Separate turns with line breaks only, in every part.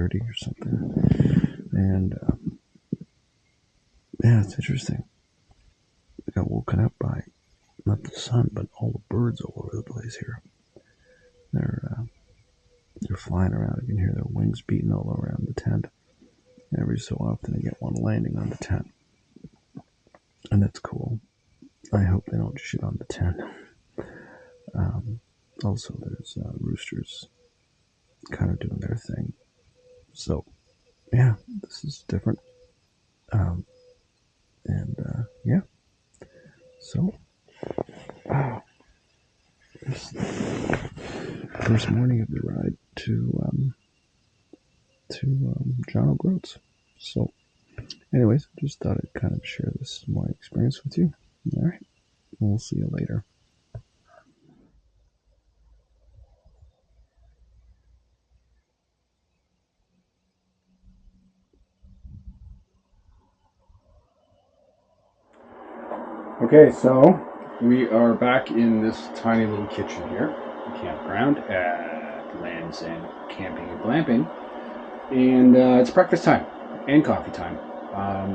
3:30 or something. And yeah, it's interesting. I got woken up by not the sun, but all the birds all over the place here. They're flying around. You can hear their wings beating all around the tent. And every so often, I get one landing on the tent, and that's cool. I hope they don't shit on the tent. Also, there's roosters kind of doing their thing. So, yeah, this is different. Yeah. So, this first morning of the ride to John O'Groats. So, anyways, just thought I'd kind of share this my experience with you. All right, we'll see you later. Okay, so we are back in this tiny little kitchen here, campground at Shortlanesend Camping and Glamping, and it's breakfast time and coffee time.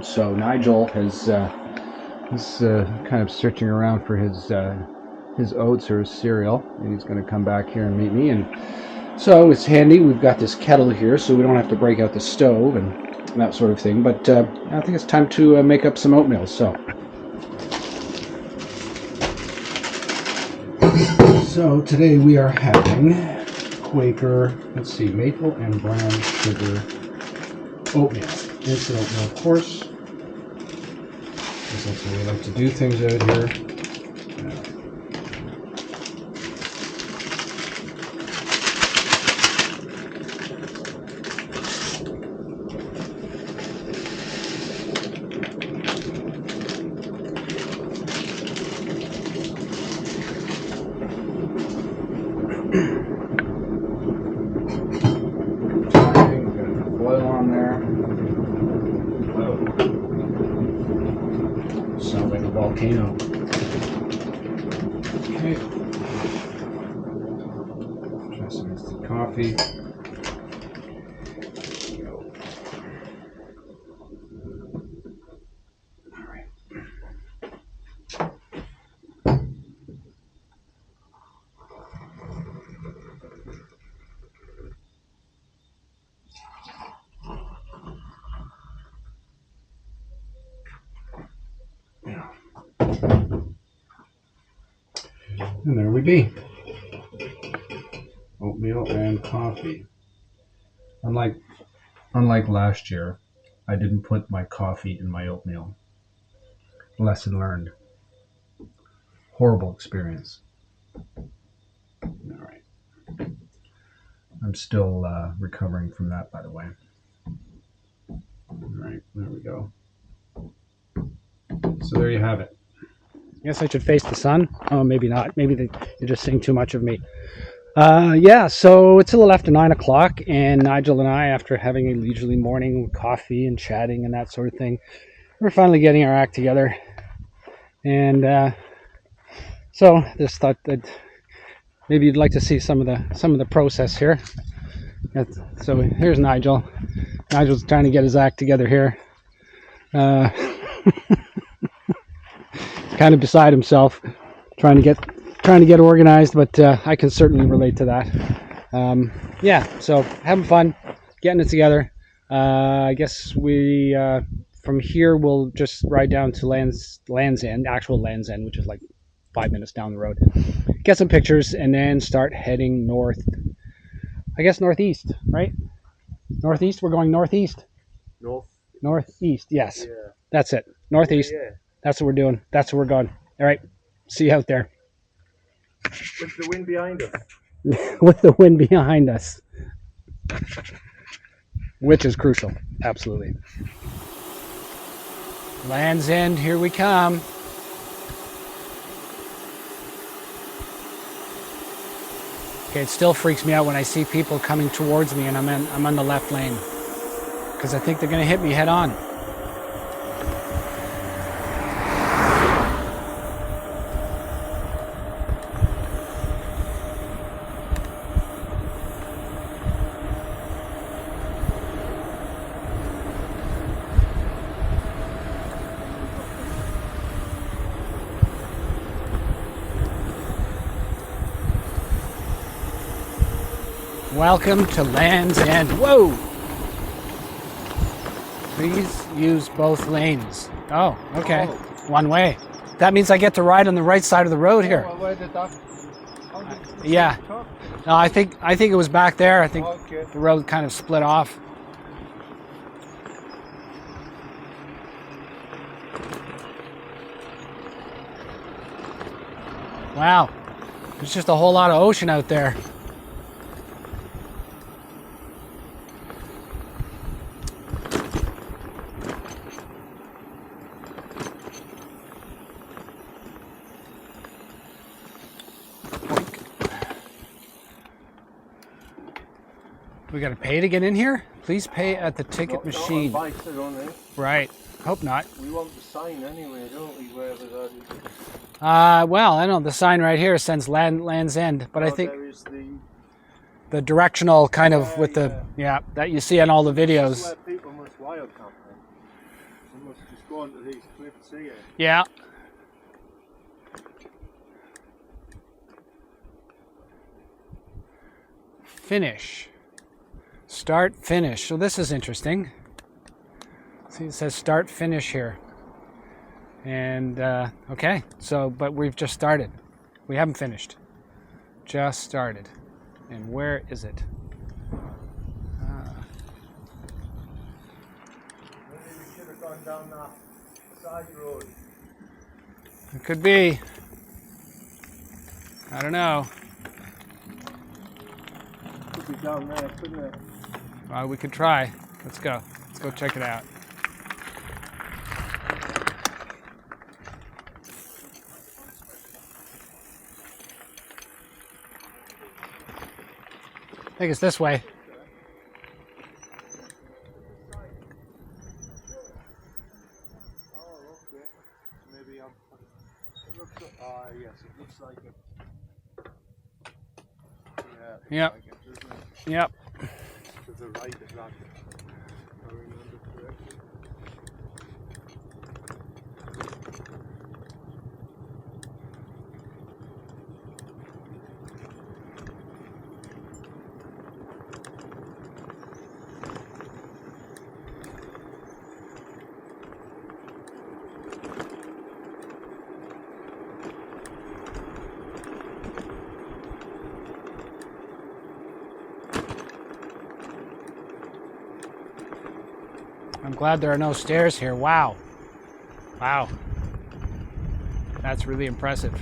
So Nigel is kind of searching around for his oats or his cereal, and he's going to come back here and meet me. And so it's handy. We've got this kettle here, so we don't have to break out the stove and that sort of thing. But I think it's time to make up some oatmeal. So today we are having Quaker, maple and brown sugar oatmeal. Instant oatmeal, of course. That's the way we like to do things out here. Sounds like a volcano. Okay. Try some instant coffee. Alright. And there we be. Oatmeal and coffee. Unlike last year, I didn't put my coffee in my oatmeal. Lesson learned. Horrible experience. Alright. I'm still recovering from that, by the way. Alright, there we go. So there you have it. I guess I should face the sun. Oh, maybe not. Maybe you're just seeing too much of me. Yeah, so it's a little after 9 o'clock, and Nigel and I, after having a leisurely morning with coffee and chatting and that sort of thing, we're finally getting our act together. And so just thought that maybe you'd like to see some of the process here. So here's Nigel. Nigel's trying to get his act together here. Kind of beside himself, trying to get organized, but I can certainly relate to that. Yeah, so having fun, getting it together. I guess we from here we'll just ride down to actual Land's End, which is like 5 minutes down the road. Get some pictures and then start heading north. I guess northeast, right? Northeast. We're going northeast. Northeast. Yes, yeah. That's it. Northeast. Yeah. That's what we're doing. That's where we're going. All right. See you out there.
With the wind behind us.
With the wind behind us. Which is crucial. Absolutely. Land's End, here we come. Okay, it still freaks me out when I see people coming towards me and I'm on the left lane. Because I think they're going to hit me head on. Welcome to Land's End. Whoa! Please use both lanes. Oh, okay.
Oh.
One way. That means I get to ride on the right side of the road here.
Well, where did that?
Yeah. No, I think it was back there. I think
Okay.
the road kind of split off. Wow. There's just a whole lot of ocean out there. We gotta pay to get in here? Please pay at the ticket machine.
Not on bikes, I don't think.
Right. Hope not.
We want the sign anyway, don't we? Wherever that is.
Well, I know the sign right here says Land's End, but I think
there is
the directional kind of with the that you see on all the
this is
videos.
where people must wild camp then. They must just go onto these cliffs here.
Yeah. Finish. Start, finish. So this is interesting. See, it says start, finish here. And, okay. So, but we've just started. We haven't finished. Just started. And where is it?
Maybe we should have gone down that side road.
It could be. I don't know.
Could be down there, couldn't it?
Well, we could try. Let's go. Let's go check it out. I think it's this way.
Oh, okay. Maybe I'm. It looks like. Ah, yes, it looks like it. Yeah. It looks
Yep.
Like it, doesn't it?
Yep.
To the right of that. If I remember correctly.
I'm glad there are no stairs here. Wow. Wow. That's really impressive.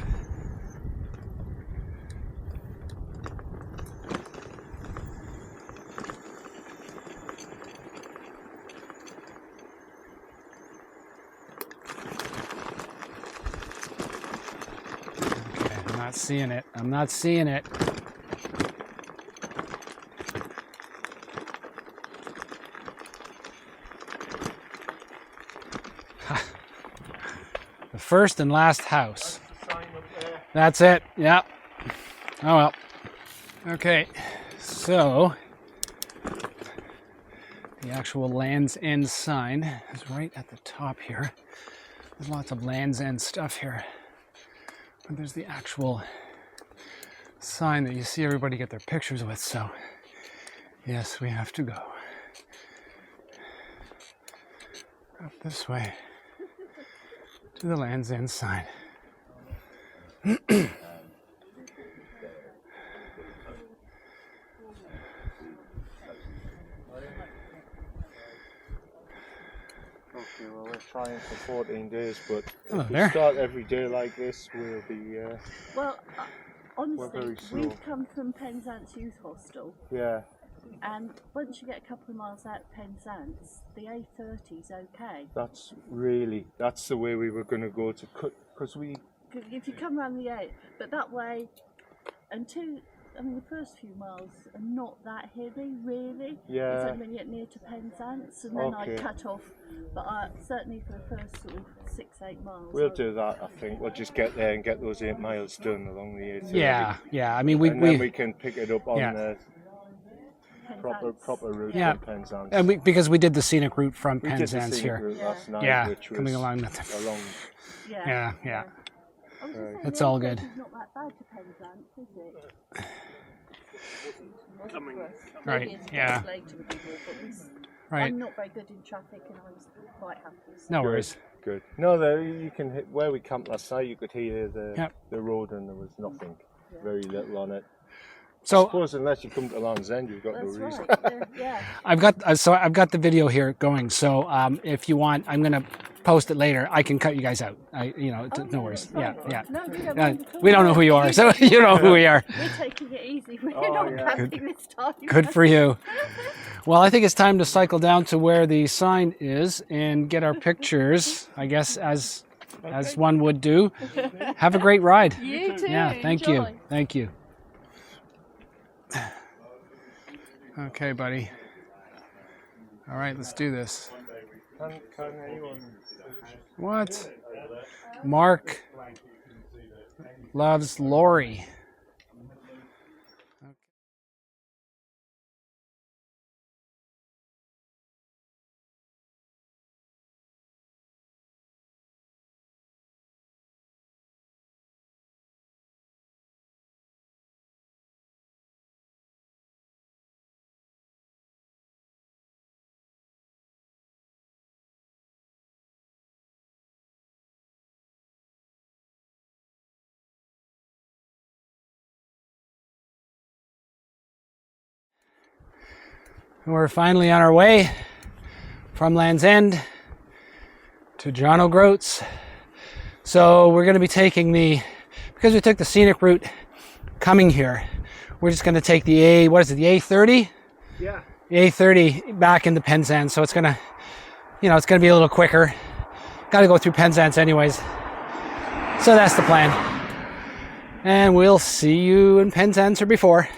Okay, I'm not seeing it. I'm not seeing it. The first and last house.
That's the sign up there.
That's it. Yep. Oh well. Okay. So the actual Land's End sign is right at the top here. There's lots of Land's End stuff here. But there's the actual sign that you see everybody get their pictures with. So yes, we have to go up this way to the Land's End sign.
Okay, well, we're trying for 14 days, but
Hello
if we
there.
start every day like this, we'll be,
Well,
We're
honestly,
very slow.
we've come from Penzance Youth Hostel,
yeah.
and once you get a couple of miles out of Penzance, the A30's okay.
That's the way we were going to go to cut, because we,
If you come around the A, but that way, the first few miles are not that hilly, really.
Yeah.
It's only when you get near to Penzance, and then
Okay.
I cut off. But certainly for the first sort of 6-8 miles.
we'll do that, I think. We'll just get there and get those 8 miles done along the A30.
Yeah. I mean,
And then we can pick it up on
Yeah.
the
Penzance.
proper route
Yeah.
from Penzance.
and because we did the scenic route from
We did the
Penzance
scenic
here.
route last night,
Yeah,
which was
coming along
a long.
Yeah.
Yeah.
I was just saying,
It's
the
all
A30's
good.
not that bad to Penzance, is it? wasn't for us.
Right,
Maybe it's
yeah.
later with people, but
Right.
I'm not very good in traffic, and I was quite happy. So.
No worries.
Good. No, there you can hit, where we camped last night. You could hear
Yep.
the road, and there was nothing, very little on it. I
So
suppose unless you come to Land's End, you've got
That's
no reason.
right. Yeah.
I've got the video here going. So if you want, I'm gonna post it later. I can cut you guys out. No worries.
that's
Yeah,
fine. No, we don't
yeah.
mind at all.
We don't know who you are, so you know who we are.
We're taking it easy. We're
Oh,
not
yeah.
camping this time.
Good for you. Well, I think it's time to cycle down to where the sign is and get our pictures, I guess, as one would do. Have a great ride.
You too.
Yeah, thank you.
Enjoy.
Thank you. Okay, buddy. All right, let's do this.
Can anyone?
What? Mark loves Lori. We're finally on our way from Land's End to John O'Groats. So we're going to be taking because we took the scenic route coming here, we're just going to take the the A30?
Yeah.
The A30 back into Penzance. So it's going to, it's going to be a little quicker. Got to go through Penzance anyways. So that's the plan. And we'll see you in Penzance or before.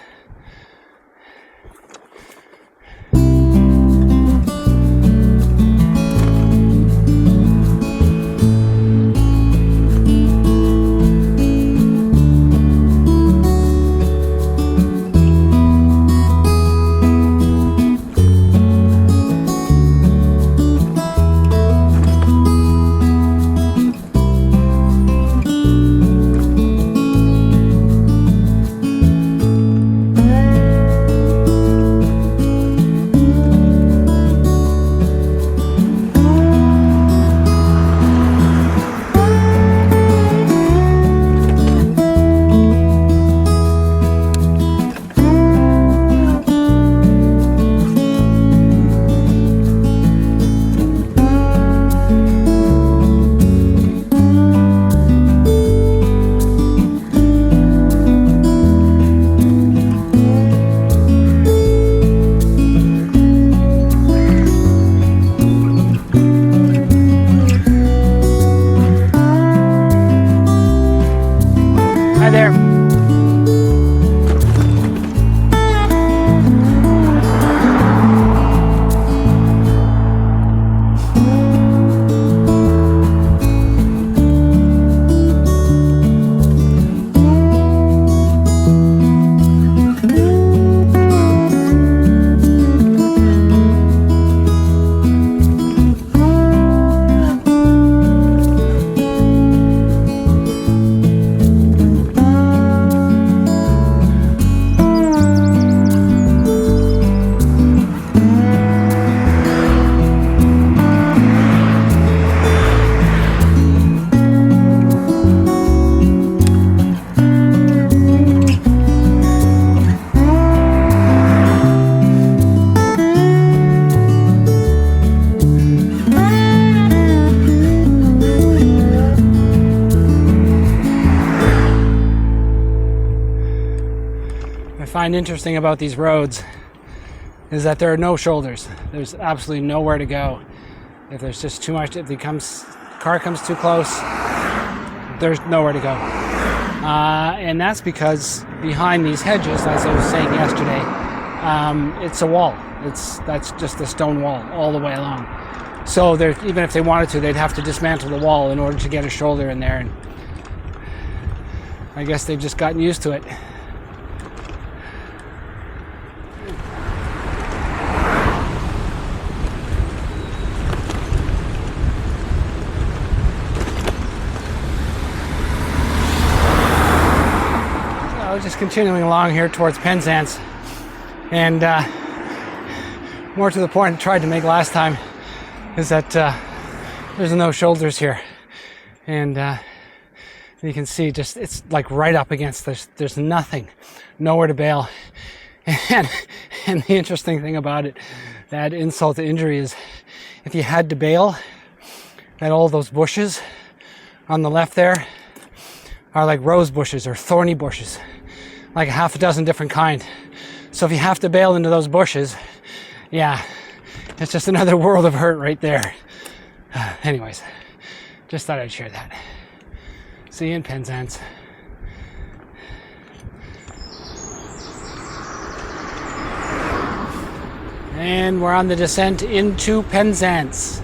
Hi there. Find interesting about these roads is that there are no shoulders. There's absolutely nowhere to go. If there's just too much, if the car comes too close, there's nowhere to go. And that's because behind these hedges, as I was saying yesterday, it's a wall. That's just a stone wall all the way along. So even if they wanted to, they'd have to dismantle the wall in order to get a shoulder in there. And I guess they've just gotten used to it. Just continuing along here towards Penzance. And more to the point I tried to make last time is that there's no shoulders here. And you can see just it's like right up against there's nothing, nowhere to bail. And the interesting thing about it, that insult to injury, is if you had to bail, that all those bushes on the left there are like rose bushes or thorny bushes, like a half a dozen different kind. So if you have to bail into those bushes, yeah, it's just another world of hurt right there. Anyways, just thought I'd share that. See you in Penzance. And we're on the descent into Penzance.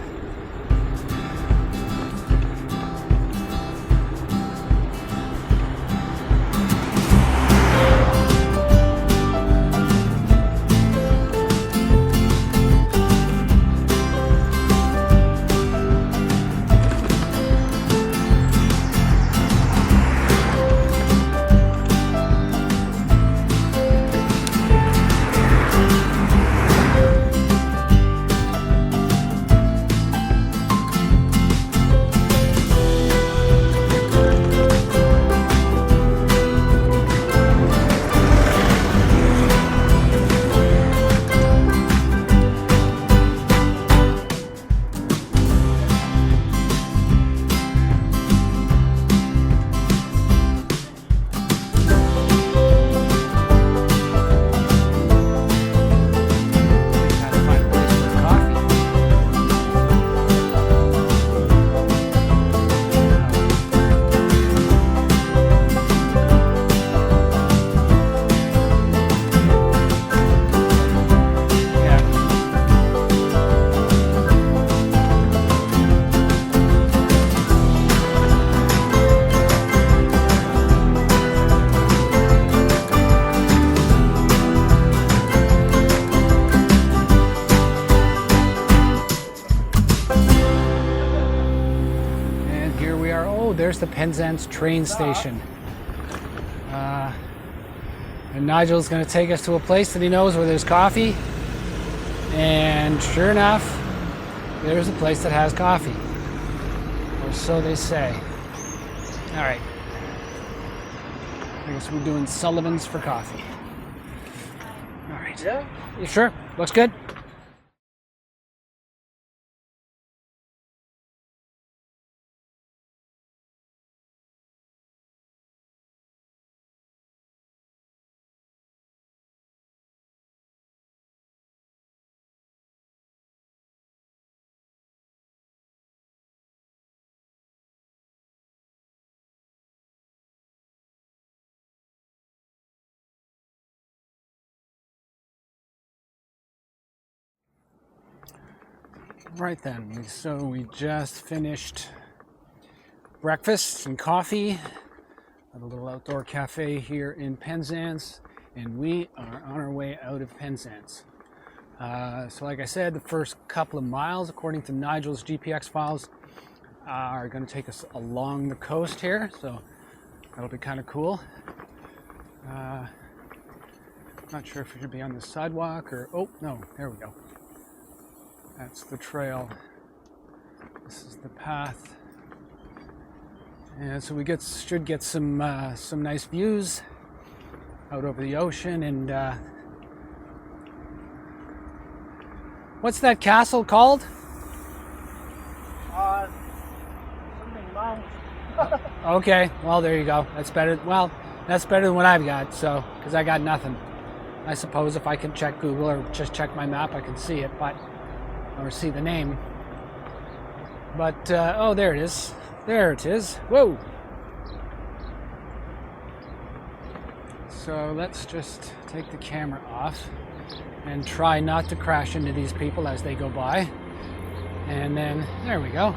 There's the Penzance train station. And Nigel's going to take us to a place that he knows where there's coffee. And sure enough, there's a place that has coffee. Or so they say. Alright. I guess we're doing Sullivan's for coffee. Alright.
Yeah?
You sure? Looks good? Right then, so we just finished breakfast and coffee at a little outdoor cafe here in Penzance, and we are on our way out of Penzance. So like I said, the first couple of miles, according to Nigel's GPX files, are going to take us along the coast here, so that'll be kind of cool. Not sure if we should be on the sidewalk or, oh no, there we go. That's the trail. This is the path. And so we should get some nice views out over the ocean. And what's that castle called?
Something long.
Okay, well there you go. That's better. Well, that's better than what I've got. So, because I got nothing. I suppose if I can check Google or just check my map, I can see it, or see the name. But oh, there it is. There it is. Whoa. So let's just take the camera off and try not to crash into these people as they go by. And then, there we go.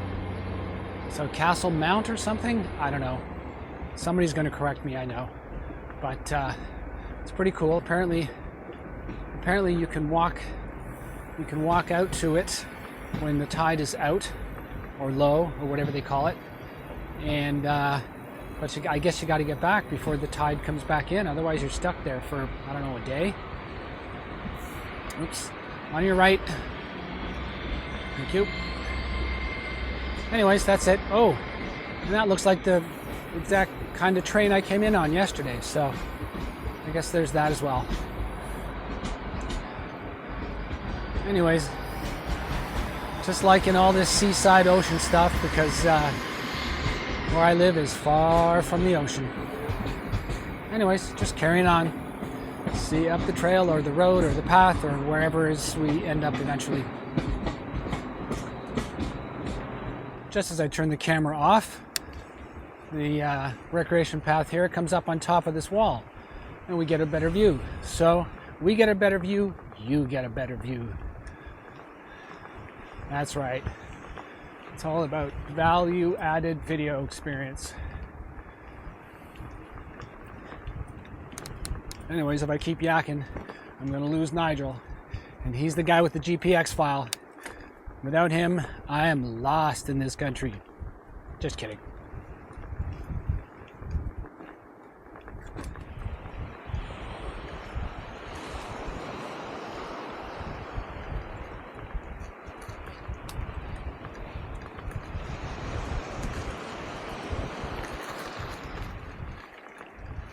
So Castle Mount or something? I don't know. Somebody's going to correct me, I know. But it's pretty cool. Apparently you can walk out to it when the tide is out or low or whatever they call it. And but I guess you got to get back before the tide comes back in. Otherwise, you're stuck there for, I don't know, a day. Oops. On your right. Thank you. Anyways, that's it. Oh, and that looks like the exact kind of train I came in on yesterday. So I guess there's that as well. Anyways, just liking all this seaside ocean stuff because where I live is far from the ocean. Anyways, just carrying on. See up the trail or the road or the path or wherever it is we end up eventually. Just as I turn the camera off, the recreation path here comes up on top of this wall and we get a better view. So we get a better view, you get a better view. That's right. It's all about value-added video experience. Anyways, if I keep yakking, I'm going to lose Nigel. And he's the guy with the GPX file. Without him, I am lost in this country. Just kidding.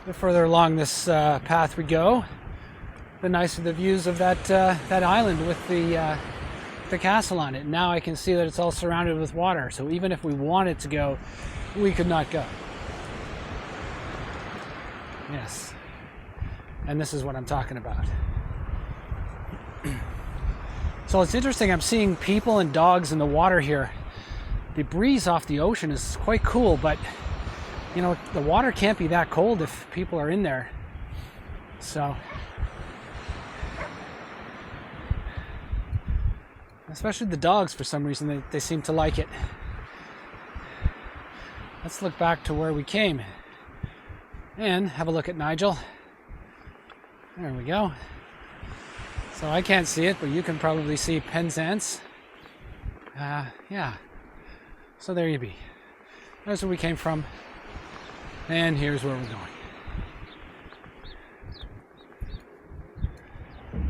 The further along this path we go, the nicer the views of that island with the castle on it. Now I can see that it's all surrounded with water, so even if we wanted to go, we could not go. Yes, and this is what I'm talking about. So it's interesting, I'm seeing people and dogs in the water here. The breeze off the ocean is quite cool, but you know, the water can't be that cold if people are in there. So, especially the dogs, for some reason, they seem to like it. Let's look back to where we came and have a look at Nigel. There we go. So I can't see it, but you can probably see Penzance. Yeah. So there you be. There's where we came from. And here's where we're going.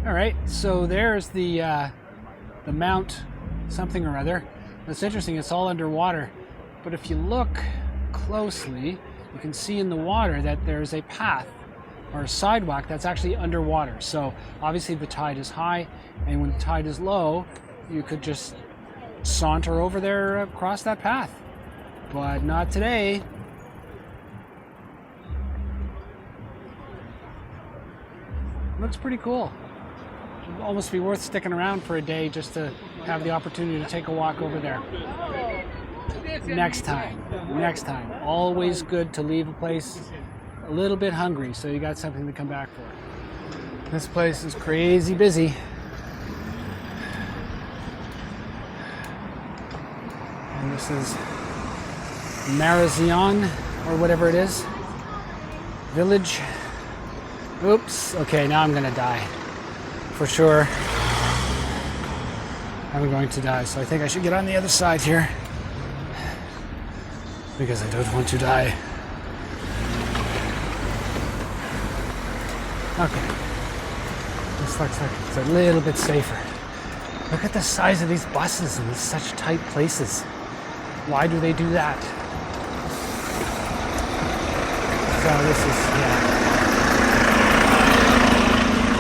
All right, so there's the mount something or other. It's interesting, it's all underwater. But if you look closely, you can see in the water that there's a path or a sidewalk that's actually underwater. So obviously the tide is high, and when the tide is low, you could just saunter over there across that path. But not today. Looks pretty cool. It'd almost be worth sticking around for a day just to have the opportunity to take a walk over there. Next time. Always good to leave a place a little bit hungry so you got something to come back for. This place is crazy busy. And this is Marazion, or whatever it is. Village. Oops, okay, now I'm gonna die. For sure. I'm going to die, so I think I should get on the other side here. Because I don't want to die. Okay. This looks like it's a little bit safer. Look at the size of these buses in such tight places. Why do they do that? So this is, yeah.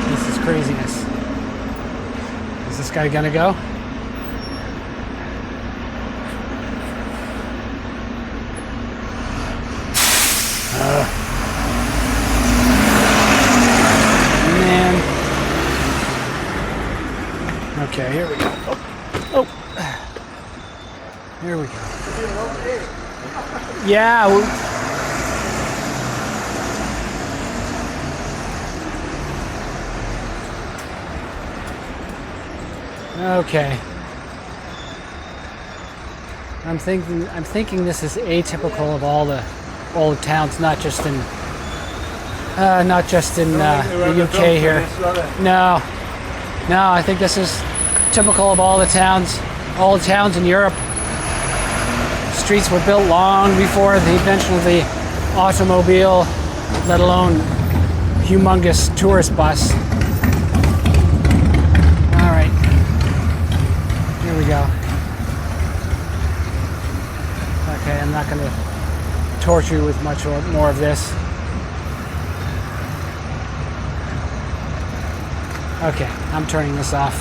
This is craziness. Is this guy gonna go? Man. Okay, here we go. Oh. Here we go. Yeah. Okay. I'm thinking this is atypical of all the towns, not just in the UK here. No, I think this is typical of all the towns in Europe. Streets were built long before the invention of the automobile, let alone humongous tourist bus. we go. Okay, I'm not going to torture you with much more of this. Okay, I'm turning this off.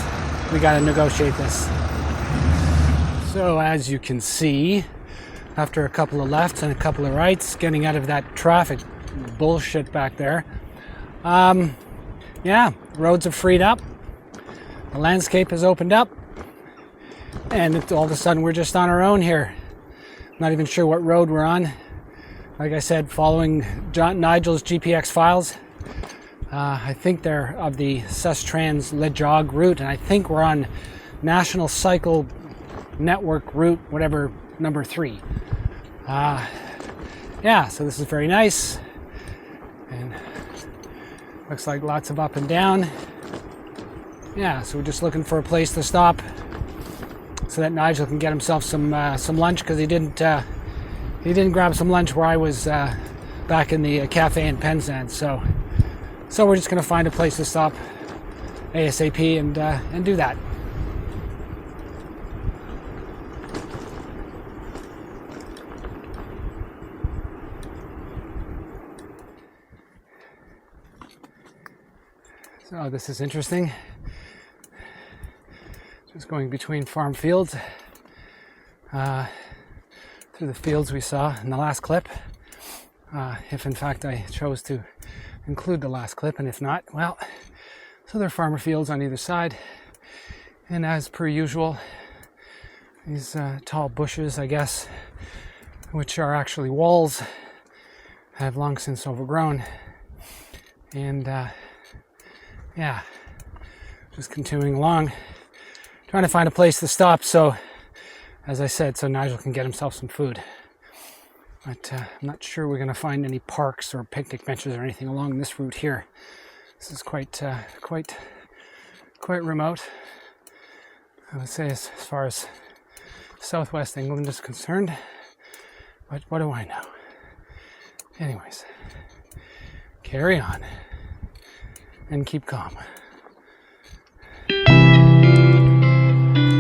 We got to negotiate this. So as you can see, after a couple of lefts and a couple of rights, getting out of that traffic bullshit back there, yeah, roads have freed up. The landscape has opened up. And all of a sudden we're just on our own here. Not even sure what road we're on. Like I said, following Nigel's GPX files. I think they're of the Sustrans Lejog route, and I think we're on National Cycle Network route, whatever, number 3. Yeah, so this is very nice. And looks like lots of up and down. Yeah, so we're just looking for a place to stop so that Nigel can get himself some lunch, because he didn't grab some lunch where I was back in the cafe in Penzance. So we're just going to find a place to stop ASAP and do that. So this is interesting. Just going between farm fields, through the fields we saw in the last clip. If in fact I chose to include the last clip, and if not, well, so there are farmer fields on either side, and as per usual, these tall bushes, I guess, which are actually walls, have long since overgrown. And yeah, just continuing along, trying to find a place to stop, so as I said, so Nigel can get himself some food. But I'm not sure we're going to find any parks or picnic benches or anything along this route here. This is quite remote, I would say, as far as southwest England is concerned. But what do I know? Anyways, carry on and keep calm.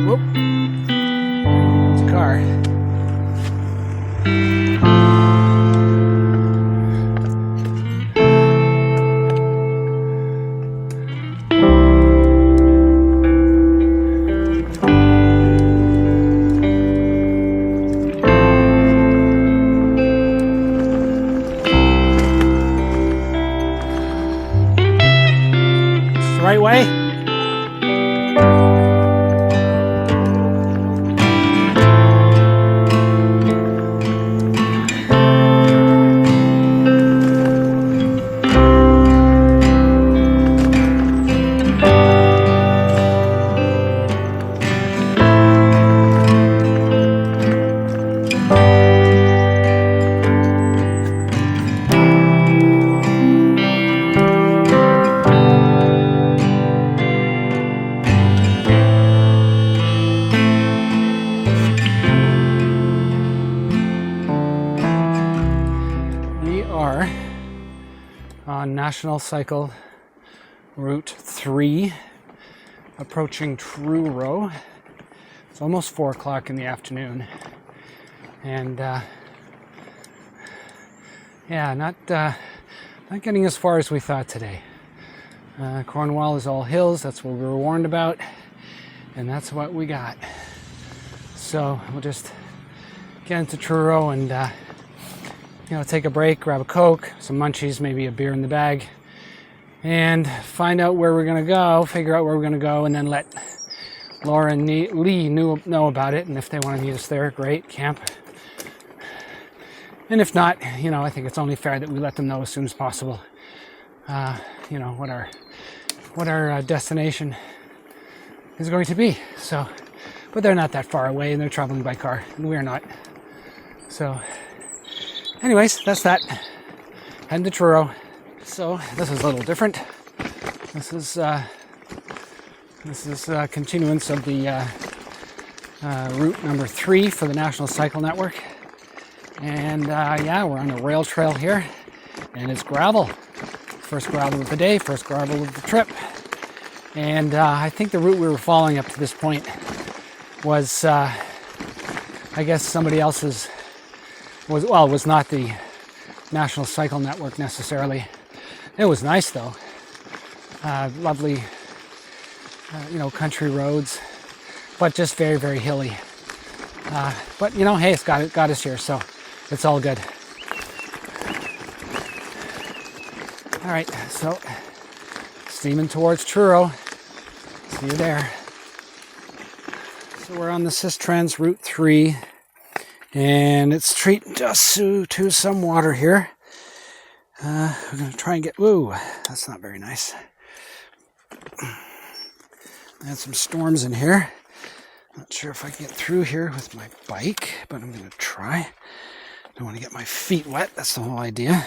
Whoop! It's a car. Right way. On National Cycle Route 3, approaching Truro. It's almost 4 o'clock in the afternoon, and yeah, not getting as far as we thought today. Cornwall is all hills. That's what we were warned about, and that's what we got. So we'll just get into Truro and take a break, grab a Coke, some munchies, maybe a beer in the bag, and find out where we're going to go, figure out where we're going to go, and then let Laura and Lee know about it. And if they want to meet us there, great, camp. And if not, I think it's only fair that we let them know as soon as possible, what our destination is going to be. So, but they're not that far away, and they're traveling by car, and we're not. So anyways, that's that. Heading to Truro. So this is a little different. This is continuance of the route number 3 for the National Cycle Network. And yeah, we're on a rail trail here, and it's gravel. First gravel of the day, first gravel of the trip. And I think the route we were following up to this point was, I guess, somebody else's, was not the National Cycle Network necessarily. It was nice though. Lovely, country roads, but just very, very hilly. But hey, it's got us here, so it's all good. All right, so steaming towards Truro. See you there. So we're on the Sistrans Route 3, and it's treating us to some water here. We're gonna try and get, whoa, that's not very nice. I had some storms in here. Not sure if I can get through here with my bike, but I'm gonna try. Don't want to get my feet wet, that's the whole idea.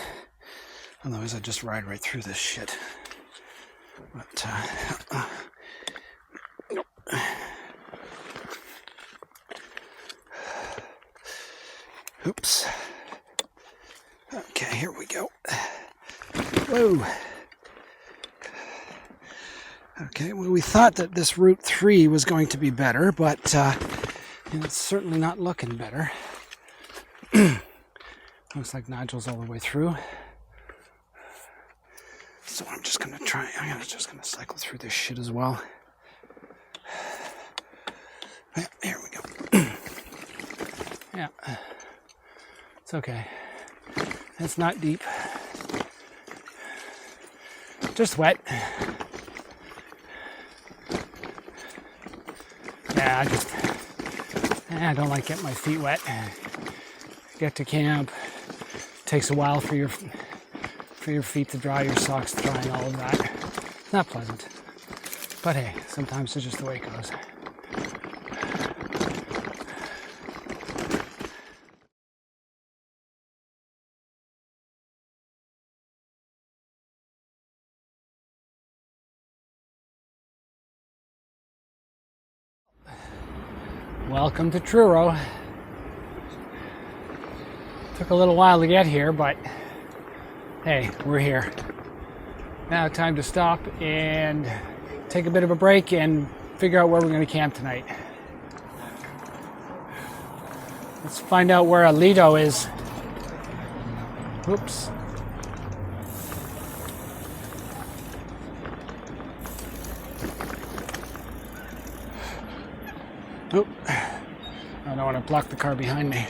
Otherwise I'd just ride right through this shit. But, oops. Okay, here we go. Whoa. Okay, well, we thought that this Route 3 was going to be better, but it's certainly not looking better. Looks like Nigel's all the way through. So I'm just gonna try, just gonna cycle through this shit as well. Yeah, here we go. Yeah, it's okay. It's not deep. Just wet. Yeah, I don't like getting my feet wet. Get to camp. Takes a while for your feet to dry, your socks to dry, and all of that. It's not pleasant. But hey, sometimes it's just the way it goes. Welcome to Truro. Took a little while to get here, but hey, we're here. Now time to stop and take a bit of a break and figure out where we're going to camp tonight. Let's find out where Lido is. Oops. Oop. I don't want to block the car behind me.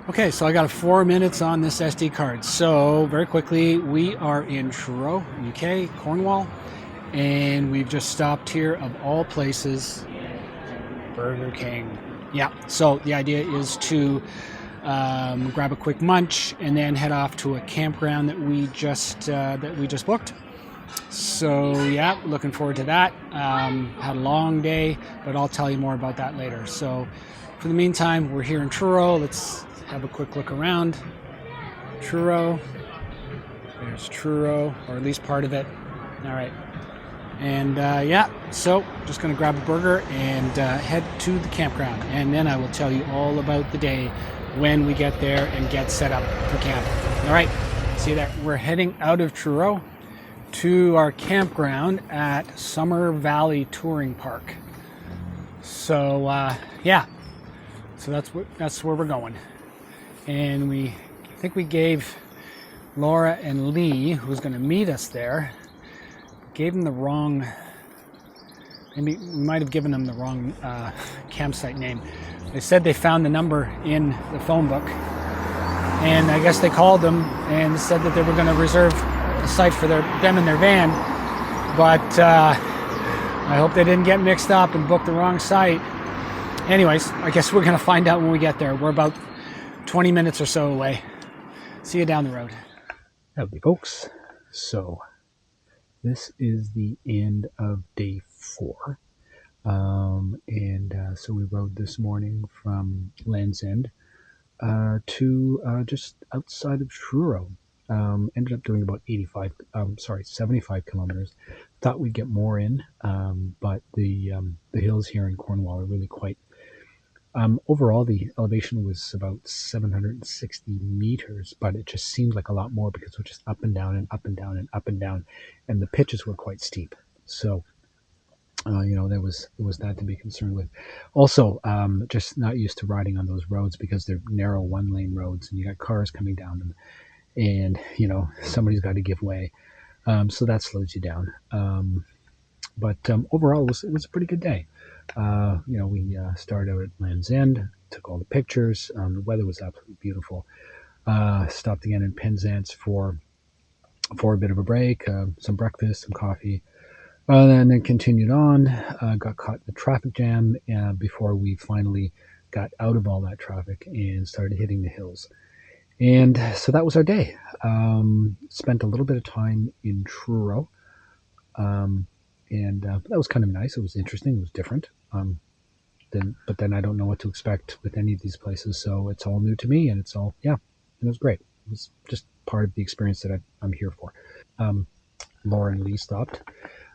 Okay, so I got 4 minutes on this SD card. So very quickly, we are in Truro, UK, Cornwall, and we've just stopped here, of all places, Burger King. Yeah, so the idea is to grab a quick munch and then head off to a campground that we just booked. So yeah, looking forward to that. Had a long day, but I'll tell you more about that later. So for the meantime, we're here in Truro. Let's have a quick look around. Truro. There's Truro, or at least part of it. All right. And yeah, so just going to grab a burger and head to the campground. And then I will tell you all about the day when we get there and get set up for camp. All right. See you there. We're heading out of Truro to our campground at Summer Valley Touring Park. So yeah. So that's where we're going. And I think we gave Laura and Lee, who's going to meet us there, gave them the wrong, maybe we might have given them the wrong campsite name. They said they found the number in the phone book, and I guess they called them and said that they were going to reserve a site for them in their van, but I hope they didn't get mixed up and book the wrong site. Anyways, I guess we're going to find out when we get there. We're about 20 minutes or so away. See you down the road. Howdy, folks. So, this is the end of day 4. So we rode this morning from Land's End to just outside of Truro. Ended up doing about 75 kilometers. Thought we'd get more in, but the hills here in Cornwall are really quite. Overall, the elevation was about 760 meters, but it just seemed like a lot more because it was just up and down and up and down and up and down, and the pitches were quite steep. So there was that to be concerned with. Also, just not used to riding on those roads because they're narrow one lane roads, and you got cars coming down them, and somebody's got to give way. So that slows you down. But overall, it was a pretty good day. We started out at Land's End, took all the pictures. The weather was absolutely beautiful. Stopped again in Penzance for a bit of a break, some breakfast, some coffee, and then continued on. Got caught in the traffic jam before we finally got out of all that traffic and started hitting the hills. And so that was our day. Spent a little bit of time in Truro, and that was kind of nice. It was interesting. It was different. But then I don't know what to expect with any of these places, so it's all new to me, and it's all and it was great. It was just part of the experience that I'm here for. Laura and Lee stopped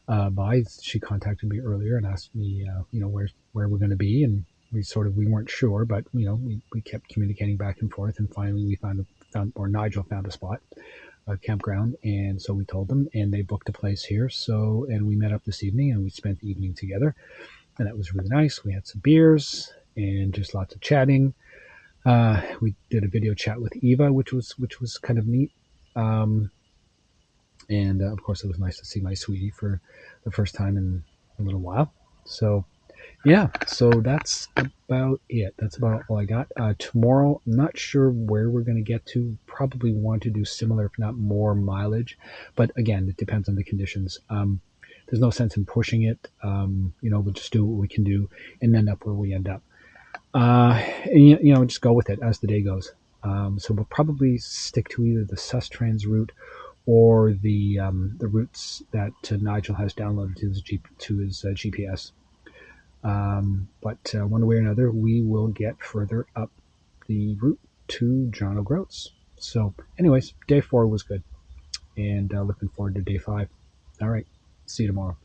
by. She contacted me earlier and asked me, where we're going to be, and we weren't sure, but we kept communicating back and forth, and finally we found or Nigel found a spot, a campground, and so we told them, and they booked a place here. So, and we met up this evening, and we spent the evening together, and that was really nice. We had some beers and just lots of chatting. We did a video chat with Eva, which was kind of neat. And of course, it was nice to see my sweetie for the first time in a little while. So yeah, so that's about it. That's about all I got. Tomorrow, I'm not sure where we're going to get to. Probably want to do similar, if not more, mileage, but again, it depends on the conditions. There's no sense in pushing it. We'll just do what we can do and end up where we end up. And just go with it as the day goes. So we'll probably stick to either the Sustrans route or the routes that Nigel has downloaded to his GPS. But one way or another, we will get further up the route to John O'Groats. So, anyways, day 4 was good, and looking forward to day 5. All right, see you tomorrow.